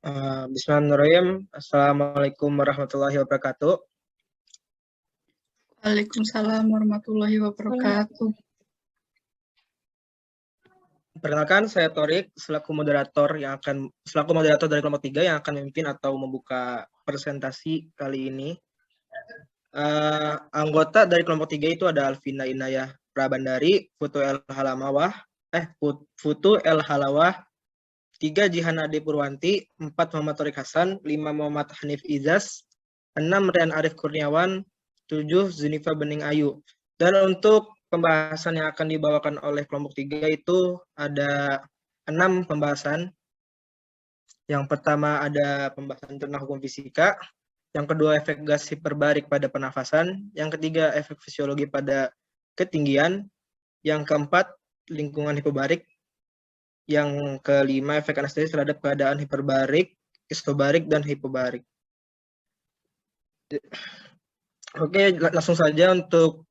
Bismillahirrahmanirrahim. Assalamualaikum warahmatullahi wabarakatuh. Waalaikumsalam warahmatullahi wabarakatuh. Perkenalkan, saya Torik selaku moderator dari kelompok 3 yang akan memimpin atau membuka presentasi kali ini. Anggota dari kelompok 3 itu ada Alvina Inayah Prabandari, Putu El Halawah, 3 Jihan Ade Purwanti, 4 Muhammad Torik Hasan, 5 Muhammad Hanif Izas, 6 Rian Arif Kurniawan, 7 Zunifa Bening Ayu. Dan untuk pembahasan yang akan dibawakan oleh kelompok 3 itu ada 6 pembahasan. Yang pertama ada pembahasan tentang hukum fisika, yang kedua efek gas hiperbarik pada pernafasan, yang ketiga efek fisiologi pada ketinggian, yang keempat lingkungan hipobarik, yang kelima efek anestesi terhadap keadaan hiperbarik, isobarik, dan hipobarik. Oke, langsung saja untuk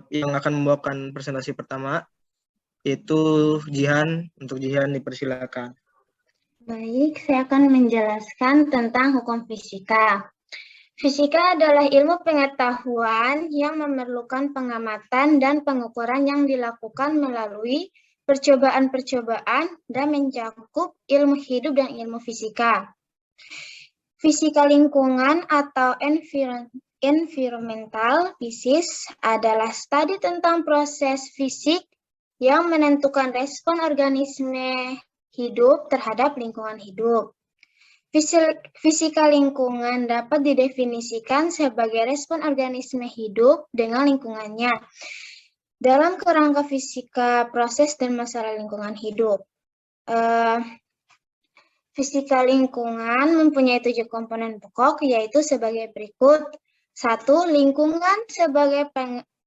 yang akan membawakan presentasi pertama, yaitu Jihan. Untuk Jihan dipersilakan. Baik, saya akan menjelaskan tentang hukum fisika. Fisika adalah ilmu pengetahuan yang memerlukan pengamatan dan pengukuran yang dilakukan melalui percobaan-percobaan dan mencakup ilmu hidup dan ilmu fisika. Fisika lingkungan atau environmental physics adalah studi tentang proses fisik yang menentukan respon organisme hidup terhadap lingkungan hidup. Fisika lingkungan dapat didefinisikan sebagai respon organisme hidup dengan lingkungannya dalam kerangka fisika proses dan masalah lingkungan hidup. Fisika lingkungan mempunyai 7 komponen pokok, yaitu sebagai berikut. 1. Lingkungan sebagai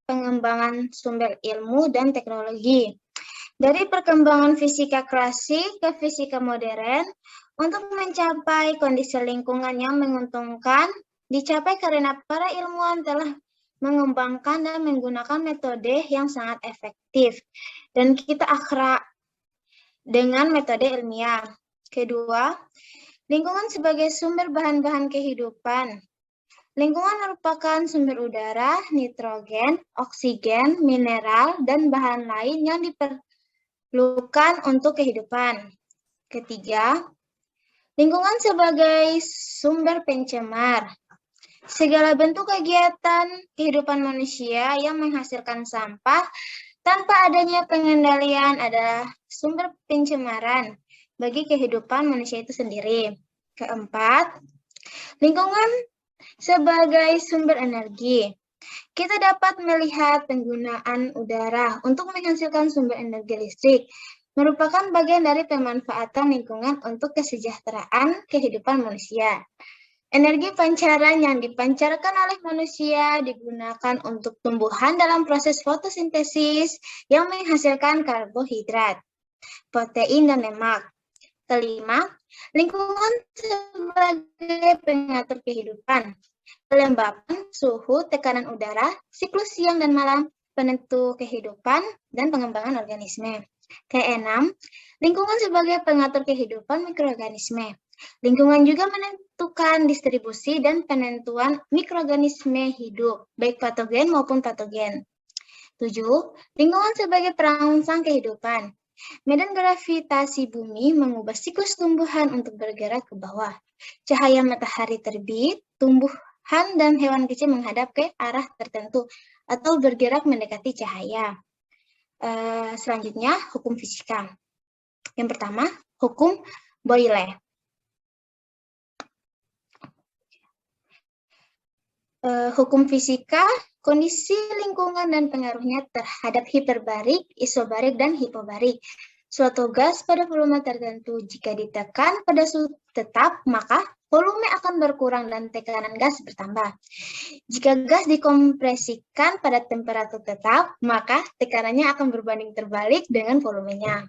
pengembangan sumber ilmu dan teknologi. Dari perkembangan fisika klasik ke fisika modern, untuk mencapai kondisi lingkungan yang menguntungkan, dicapai karena para ilmuwan telah mengembangkan dan menggunakan metode yang sangat efektif, dan kita akrab dengan metode ilmiah. Kedua, lingkungan sebagai sumber bahan-bahan kehidupan. Lingkungan merupakan sumber udara, nitrogen, oksigen, mineral, dan bahan lain yang diperlukan untuk kehidupan. Ketiga, lingkungan sebagai sumber pencemar. Segala bentuk kegiatan kehidupan manusia yang menghasilkan sampah tanpa adanya pengendalian adalah sumber pencemaran bagi kehidupan manusia itu sendiri. Keempat, lingkungan sebagai sumber energi. Kita dapat melihat penggunaan udara untuk menghasilkan sumber energi listrik, merupakan bagian dari pemanfaatan lingkungan untuk kesejahteraan kehidupan manusia. Energi pancaran yang dipancarkan oleh manusia digunakan untuk tumbuhan dalam proses fotosintesis yang menghasilkan karbohidrat, protein, dan lemak. Kelima, lingkungan sebagai pengatur kehidupan. Kelembapan, suhu, tekanan udara, siklus siang dan malam, penentu kehidupan, dan pengembangan organisme. Keenam, lingkungan sebagai pengatur kehidupan mikroorganisme. Lingkungan juga menentukan distribusi dan penentuan mikroorganisme hidup, baik patogen maupun patogen. 7. Lingkungan sebagai perangsang kehidupan. Medan gravitasi bumi mengubah siklus tumbuhan untuk bergerak ke bawah. Cahaya matahari terbit, tumbuhan dan hewan kecil menghadap ke arah tertentu atau bergerak mendekati cahaya. Selanjutnya, hukum fisika. Yang pertama, hukum Boyle. Hukum fisika, kondisi lingkungan dan pengaruhnya terhadap hiperbarik, isobarik, dan hipobarik. Suatu gas pada volume tertentu jika ditekan pada suhu tetap, maka volume akan berkurang dan tekanan gas bertambah. Jika gas dikompresikan pada temperatur tetap, maka tekanannya akan berbanding terbalik dengan volumenya.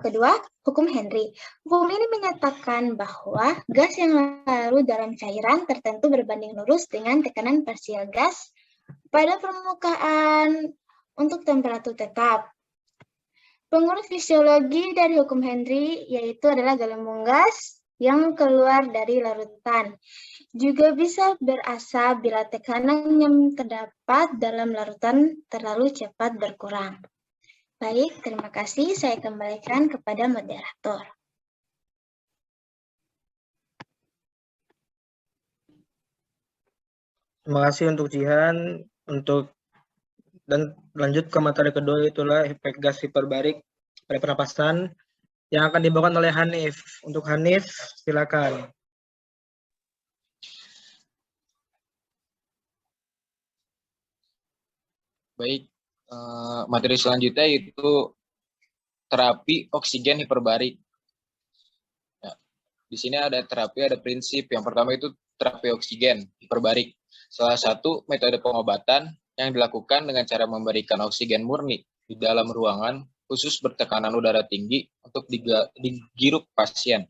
Kedua, hukum Henry. Hukum ini menyatakan bahwa gas yang larut dalam cairan tertentu berbanding lurus dengan tekanan parsial gas pada permukaan untuk temperatur tetap. Pengurus fisiologi dari hukum Henry yaitu adalah gelembung gas yang keluar dari larutan. Juga bisa berasa bila tekanan yang terdapat dalam larutan terlalu cepat berkurang. Baik, terima kasih. Saya kembalikan kepada moderator. Terima kasih untuk Jihan. Dan lanjut ke materi kedua, itulah efek gas hiperbarik pada pernapasan yang akan dibawakan oleh Hanif. Untuk Hanif, silakan. Baik, materi selanjutnya yaitu terapi oksigen hiperbarik. Ya, di sini ada terapi, ada prinsip. Yang pertama itu terapi oksigen hiperbarik. Salah satu metode pengobatan yang dilakukan dengan cara memberikan oksigen murni di dalam ruangan khusus bertekanan udara tinggi untuk dihirup pasien.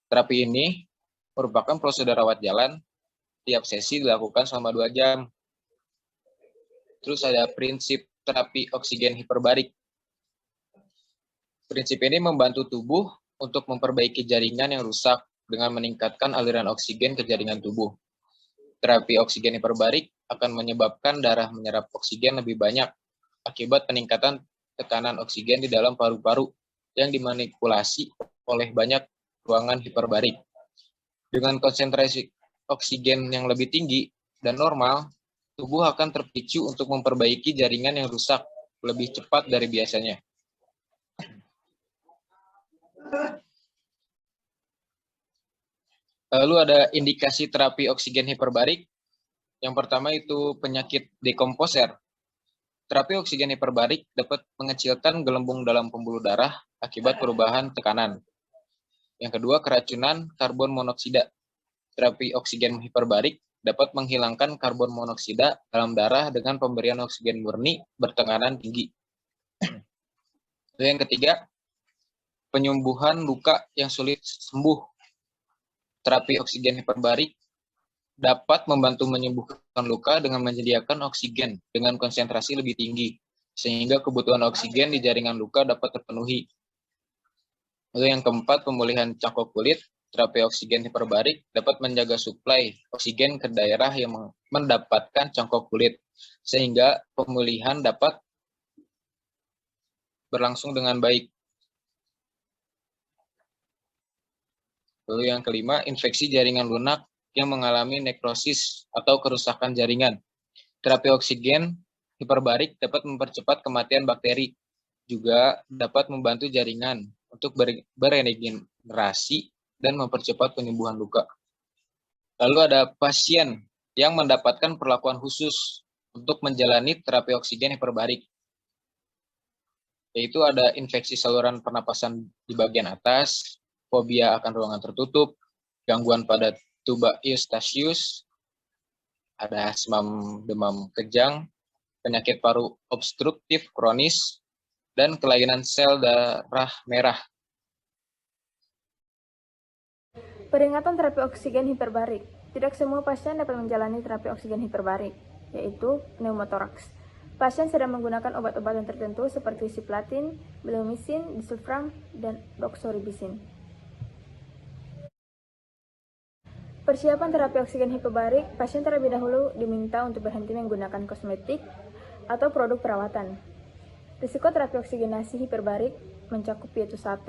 Terapi ini merupakan prosedur rawat jalan. Tiap sesi dilakukan selama 2 jam. Terus ada prinsip terapi oksigen hiperbarik. Prinsip ini membantu tubuh untuk memperbaiki jaringan yang rusak dengan meningkatkan aliran oksigen ke jaringan tubuh. Terapi oksigen hiperbarik akan menyebabkan darah menyerap oksigen lebih banyak akibat peningkatan tekanan oksigen di dalam paru-paru yang dimanipulasi oleh banyak ruangan hiperbarik. Dengan konsentrasi oksigen yang lebih tinggi dan normal, tubuh akan terpicu untuk memperbaiki jaringan yang rusak lebih cepat dari biasanya. Lalu ada indikasi terapi oksigen hiperbarik. Yang pertama itu penyakit dekomposer. Terapi oksigen hiperbarik dapat mengecilkan gelembung dalam pembuluh darah akibat perubahan tekanan. Yang kedua, keracunan karbon monoksida. Terapi oksigen hiperbarik dapat menghilangkan karbon monoksida dalam darah dengan pemberian oksigen murni bertekanan tinggi. Yang ketiga, penyembuhan luka yang sulit sembuh. Terapi oksigen hiperbarik dapat membantu menyembuhkan luka dengan menyediakan oksigen dengan konsentrasi lebih tinggi, sehingga kebutuhan oksigen di jaringan luka dapat terpenuhi. Lalu yang keempat, pemulihan cangkok kulit. Terapi oksigen hiperbarik dapat menjaga suplai oksigen ke daerah yang mendapatkan cangkok kulit, sehingga pemulihan dapat berlangsung dengan baik. Lalu yang kelima, infeksi jaringan lunak yang mengalami nekrosis atau kerusakan jaringan. Terapi oksigen hiperbarik dapat mempercepat kematian bakteri, juga dapat membantu jaringan untuk beregenerasi dan mempercepat penyembuhan luka. Lalu ada pasien yang mendapatkan perlakuan khusus untuk menjalani terapi oksigen hiperbarik, yaitu ada infeksi saluran pernapasan di bagian atas, fobia akan ruangan tertutup, gangguan pada tuba eustachius, ada asam demam kejang, penyakit paru obstruktif kronis, dan kelainan sel darah merah. Peringatan terapi oksigen hiperbarik. Tidak semua pasien dapat menjalani terapi oksigen hiperbarik, yaitu pneumotoraks. Pasien sedang menggunakan obat-obatan tertentu seperti cisplatin, bleomycin, disulfiram, dan doxorubicin. Persiapan terapi oksigen hiperbarik, pasien terlebih dahulu diminta untuk berhenti menggunakan kosmetik atau produk perawatan. Risiko terapi oksigenasi hiperbarik mencakup yaitu 1.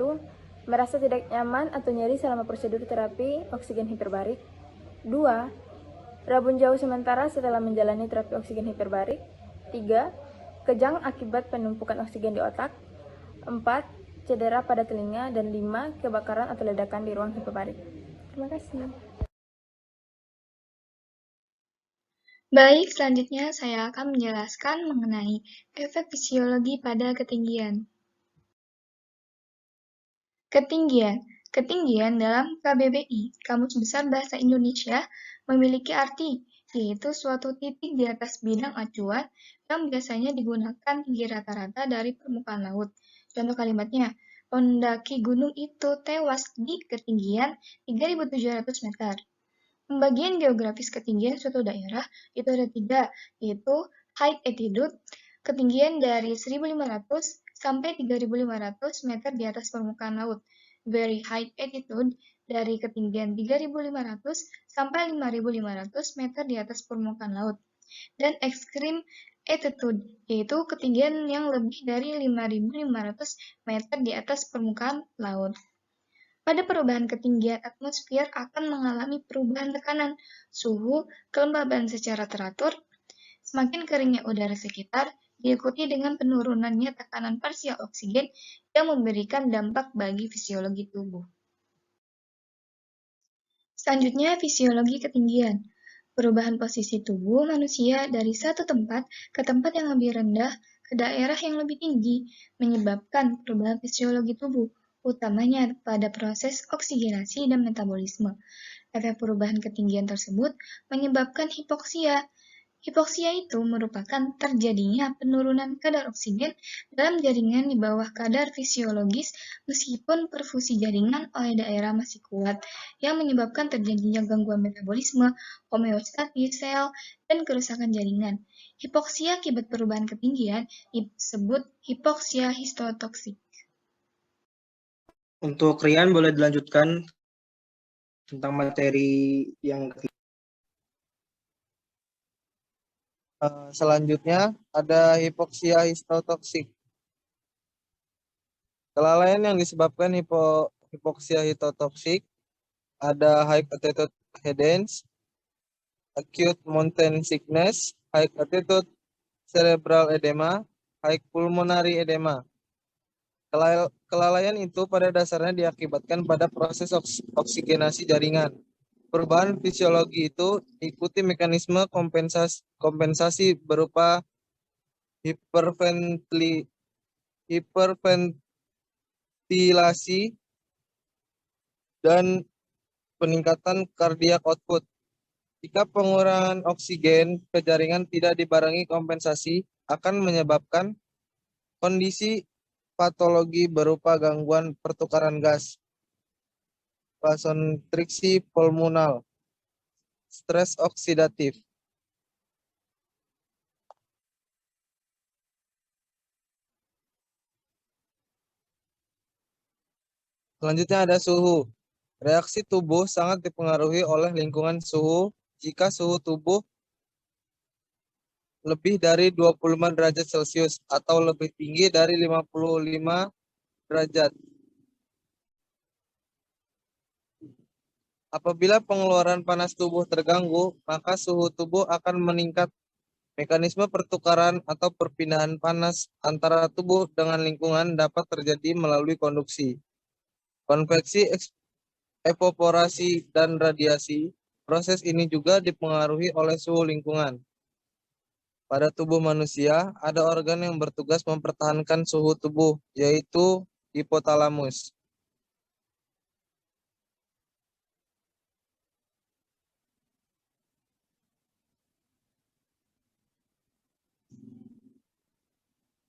Merasa tidak nyaman atau nyeri selama prosedur terapi oksigen hiperbarik. 2. Rabun jauh sementara setelah menjalani terapi oksigen hiperbarik. 3. Kejang akibat penumpukan oksigen di otak. 4. Cedera pada telinga. Dan 5. Kebakaran atau ledakan di ruang hiperbarik. Terima kasih. Baik, selanjutnya saya akan menjelaskan mengenai efek fisiologi pada ketinggian. Ketinggian dalam KBBI, Kamus Besar Bahasa Indonesia, memiliki arti, yaitu suatu titik di atas bidang acuan yang biasanya digunakan tinggi rata-rata dari permukaan laut. Contoh kalimatnya, pendaki gunung itu tewas di ketinggian 3.700 meter. Pembagian geografis ketinggian suatu daerah itu ada 3, yaitu height altitude, ketinggian dari 1.500 sampai 3.500 meter di atas permukaan laut. Very high altitude dari ketinggian 3.500 sampai 5.500 meter di atas permukaan laut. Dan extreme altitude, yaitu ketinggian yang lebih dari 5.500 meter di atas permukaan laut. Pada perubahan ketinggian, atmosfer akan mengalami perubahan tekanan, suhu, kelembaban secara teratur, semakin keringnya udara sekitar, diikuti dengan penurunannya tekanan parsial oksigen yang memberikan dampak bagi fisiologi tubuh. Selanjutnya, fisiologi ketinggian. Perubahan posisi tubuh manusia dari satu tempat ke tempat yang lebih rendah ke daerah yang lebih tinggi menyebabkan perubahan fisiologi tubuh, utamanya pada proses oksigenasi dan metabolisme. Efek perubahan ketinggian tersebut menyebabkan hipoksia. Hipoksia itu merupakan terjadinya penurunan kadar oksigen dalam jaringan di bawah kadar fisiologis meskipun perfusi jaringan oleh daerah masih kuat, yang menyebabkan terjadinya gangguan metabolisme, homeostatis sel, dan kerusakan jaringan. Hipoksia akibat perubahan ketinggian disebut hipoksia histotoksik. Untuk Rian boleh dilanjutkan tentang materi yang ketiga. Selanjutnya ada hipoksia histotoksik. Kelalaian yang disebabkan hipoksia histotoksik ada high altitude headache, acute mountain sickness, high altitude cerebral edema, high pulmonary edema. Kelalaian itu pada dasarnya diakibatkan pada proses oksigenasi jaringan. Perubahan fisiologi itu ikuti mekanisme kompensasi berupa hiperventilasi dan peningkatan cardiac output. Jika pengurangan oksigen ke jaringan tidak dibarengi kompensasi, akan menyebabkan kondisi patologi berupa gangguan pertukaran gas, vasokonstriksi pulmonal, stres oksidatif. Selanjutnya ada suhu. Reaksi tubuh sangat dipengaruhi oleh lingkungan suhu. Jika suhu tubuh lebih dari 25 derajat Celcius atau lebih tinggi dari 55 derajat. Apabila pengeluaran panas tubuh terganggu, maka suhu tubuh akan meningkat. Mekanisme pertukaran atau perpindahan panas antara tubuh dengan lingkungan dapat terjadi melalui konduksi, konveksi, evaporasi, dan radiasi. Proses ini juga dipengaruhi oleh suhu lingkungan. Pada tubuh manusia, ada organ yang bertugas mempertahankan suhu tubuh, yaitu hipotalamus.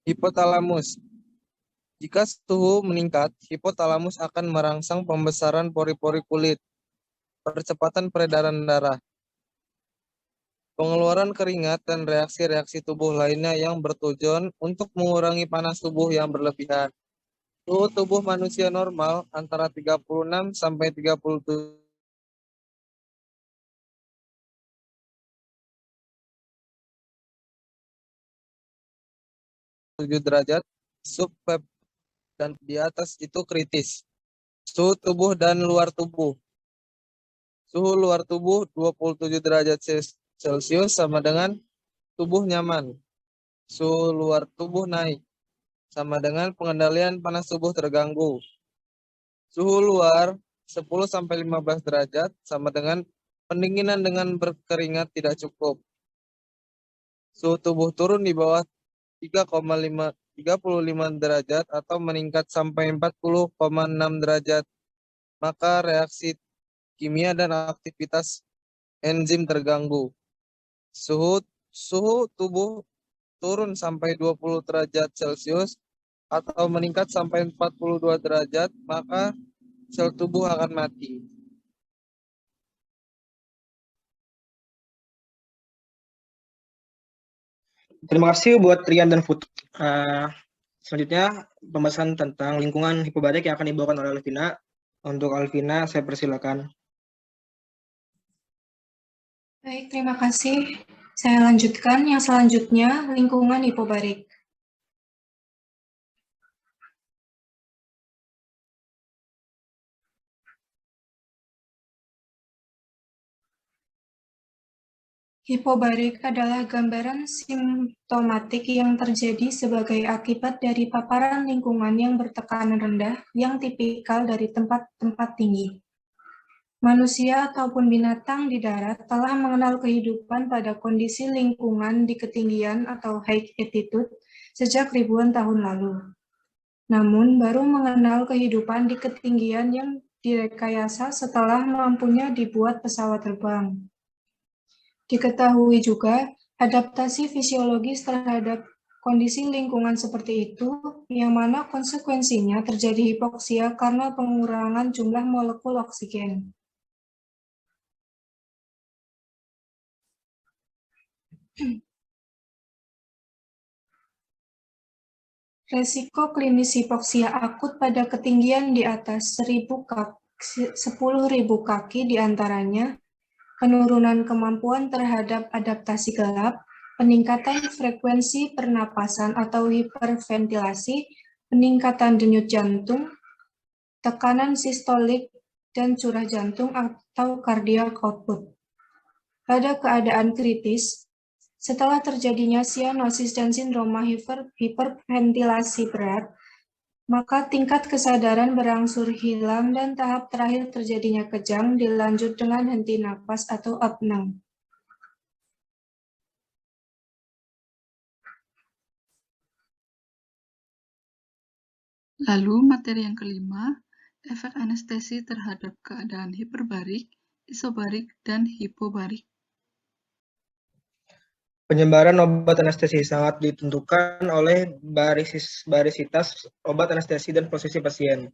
Hipotalamus. Jika suhu meningkat, hipotalamus akan merangsang pembesaran pori-pori kulit, percepatan peredaran darah, pengeluaran keringat, dan reaksi-reaksi tubuh lainnya yang bertujuan untuk mengurangi panas tubuh yang berlebihan. Suhu tubuh manusia normal antara 36 sampai 37 derajat subpep, dan di atas itu kritis. Suhu tubuh dan luar tubuh. Suhu luar tubuh 27 derajat Celcius sama dengan tubuh nyaman. Suhu luar tubuh naik sama dengan pengendalian panas tubuh terganggu. Suhu luar 10 sampai 15 derajat sama dengan pendinginan dengan berkeringat tidak cukup. Suhu tubuh turun di bawah 35 derajat atau meningkat sampai 40,6 derajat, maka reaksi kimia dan aktivitas enzim terganggu. Suhu tubuh turun sampai 20 derajat Celcius atau meningkat sampai 42 derajat, maka sel tubuh akan mati. Terima kasih buat Rian dan Putri. Selanjutnya, pembahasan tentang lingkungan hipobarik yang akan dibawakan oleh Alvina. Untuk Alvina, saya persilakan. Baik, terima kasih. Saya lanjutkan yang selanjutnya, lingkungan hipobarik. Hipobarik adalah gambaran simptomatik yang terjadi sebagai akibat dari paparan lingkungan yang bertekanan rendah yang tipikal dari tempat-tempat tinggi. Manusia ataupun binatang di darat telah mengenal kehidupan pada kondisi lingkungan di ketinggian atau high altitude sejak ribuan tahun lalu. Namun baru mengenal kehidupan di ketinggian yang direkayasa setelah mampunya dibuat pesawat terbang. Diketahui juga adaptasi fisiologis terhadap kondisi lingkungan seperti itu, yang mana konsekuensinya terjadi hipoksia karena pengurangan jumlah molekul oksigen. Resiko klinis hipoksia akut pada ketinggian di atas 10.000 kaki diantaranya penurunan kemampuan terhadap adaptasi gelap, peningkatan frekuensi pernapasan atau hiperventilasi, peningkatan denyut jantung, tekanan sistolik, dan curah jantung atau cardiac output. Pada keadaan kritis, setelah terjadinya sianosis dan sindroma hiperventilasi berat, maka tingkat kesadaran berangsur hilang dan tahap terakhir terjadinya kejang dilanjut dengan henti napas atau apnea. Lalu materi yang kelima, efek anestesi terhadap keadaan hiperbarik, isobarik, dan hipobarik. Penyebaran obat anestesi sangat ditentukan oleh barisitas obat anestesi dan posisi pasien.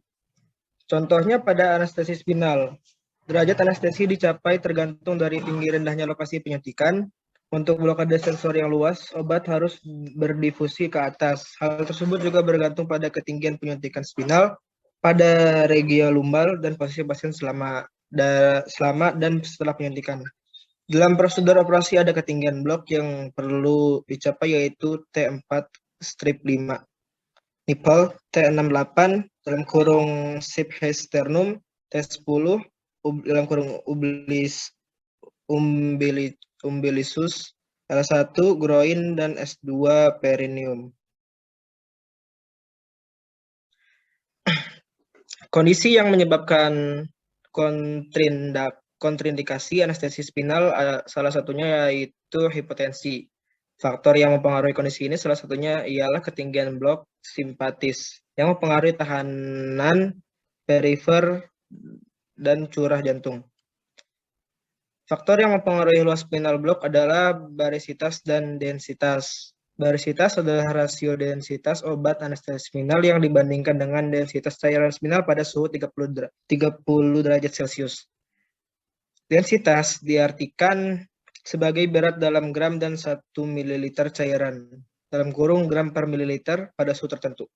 Contohnya pada anestesi spinal, derajat anestesi dicapai tergantung dari tinggi rendahnya lokasi penyuntikan. Untuk blokade sensor yang luas, obat harus berdifusi ke atas. Hal tersebut juga bergantung pada ketinggian penyuntikan spinal, pada regio lumbal, dan posisi pasien selama dan setelah penyuntikan. Dalam prosedur operasi ada ketinggian blok yang perlu dicapai yaitu T4-5, nipple T68, dalam kurung substernum, T10, dalam kurung umbilisus, L1, groin, dan S2, perineum. Kondisi yang menyebabkan kontraindikasi anestesi spinal salah satunya yaitu hipotensi. Faktor yang mempengaruhi kondisi ini salah satunya ialah ketinggian blok simpatis yang mempengaruhi tahanan perifer dan curah jantung. Faktor yang mempengaruhi luas spinal block adalah barisitas dan densitas. Barisitas adalah rasio densitas obat anestesi spinal yang dibandingkan dengan densitas cairan spinal pada suhu 30 derajat Celcius. Densitas diartikan sebagai berat dalam gram dan 1 ml cairan, dalam kurung gram per mililiter pada suhu tertentu.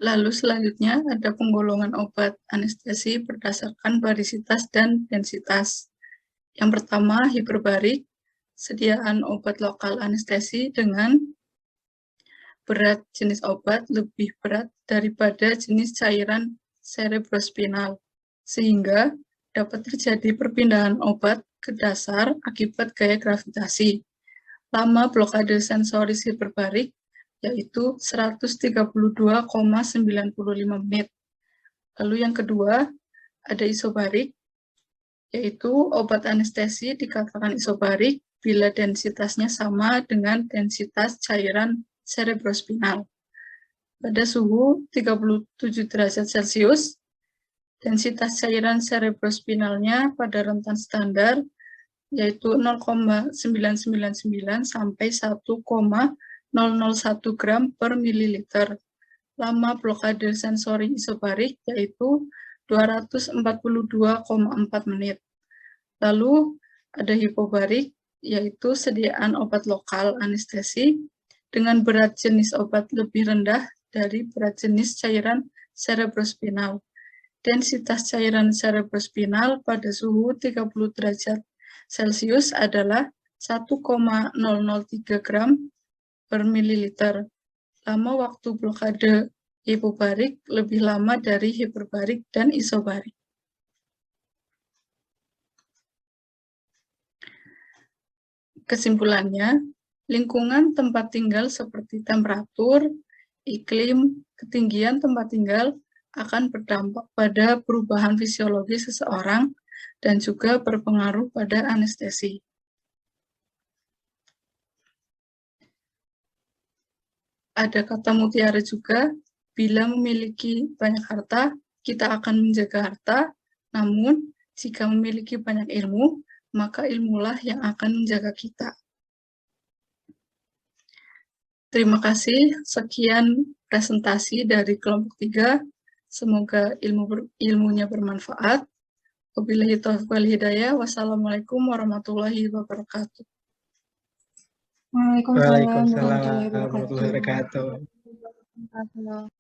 Lalu selanjutnya ada penggolongan obat anestesi berdasarkan barisitas dan densitas. Yang pertama, hiperbarik, sediaan obat lokal anestesi dengan berat jenis obat lebih berat daripada jenis cairan cerebrospinal, sehingga dapat terjadi perpindahan obat ke dasar akibat gaya gravitasi. Lama blokade sensoris hiperbarik yaitu 132,95 menit. Lalu yang kedua, ada isobarik, yaitu obat anestesi dikatakan isobarik bila densitasnya sama dengan densitas cairan cerebrospinal. Pada suhu 37 derajat Celcius, densitas cairan cerebrospinalnya pada rentan standar yaitu 0,999 sampai 1,001 gram per mililiter. Lama blokade sensori isobarik yaitu 242,4 menit. Lalu ada hipobarik, yaitu sediaan obat lokal anestesi dengan berat jenis obat lebih rendah dari berat jenis cairan cerebrospinal. Densitas cairan cerebrospinal pada suhu 30 derajat Celcius adalah 1,003 gram per mililiter. Lama waktu blokade hipobarik lebih lama dari hiperbarik dan isobarik. Kesimpulannya, lingkungan tempat tinggal seperti temperatur, iklim, ketinggian tempat tinggal akan berdampak pada perubahan fisiologi seseorang dan juga berpengaruh pada anestesi. Ada kata mutiara juga, bila memiliki banyak harta, kita akan menjaga harta, namun jika memiliki banyak ilmu, maka ilmulah yang akan menjaga kita. Terima kasih, sekian presentasi dari kelompok 3. Semoga ilmunya bermanfaat. Wabillahi taufiq wal hidayah. Wassalamualaikum warahmatullahi wabarakatuh. Waalaikumsalam Waalaikumsalam warahmatullahi warahmatullahi wabarakatuh. wabarakatuh.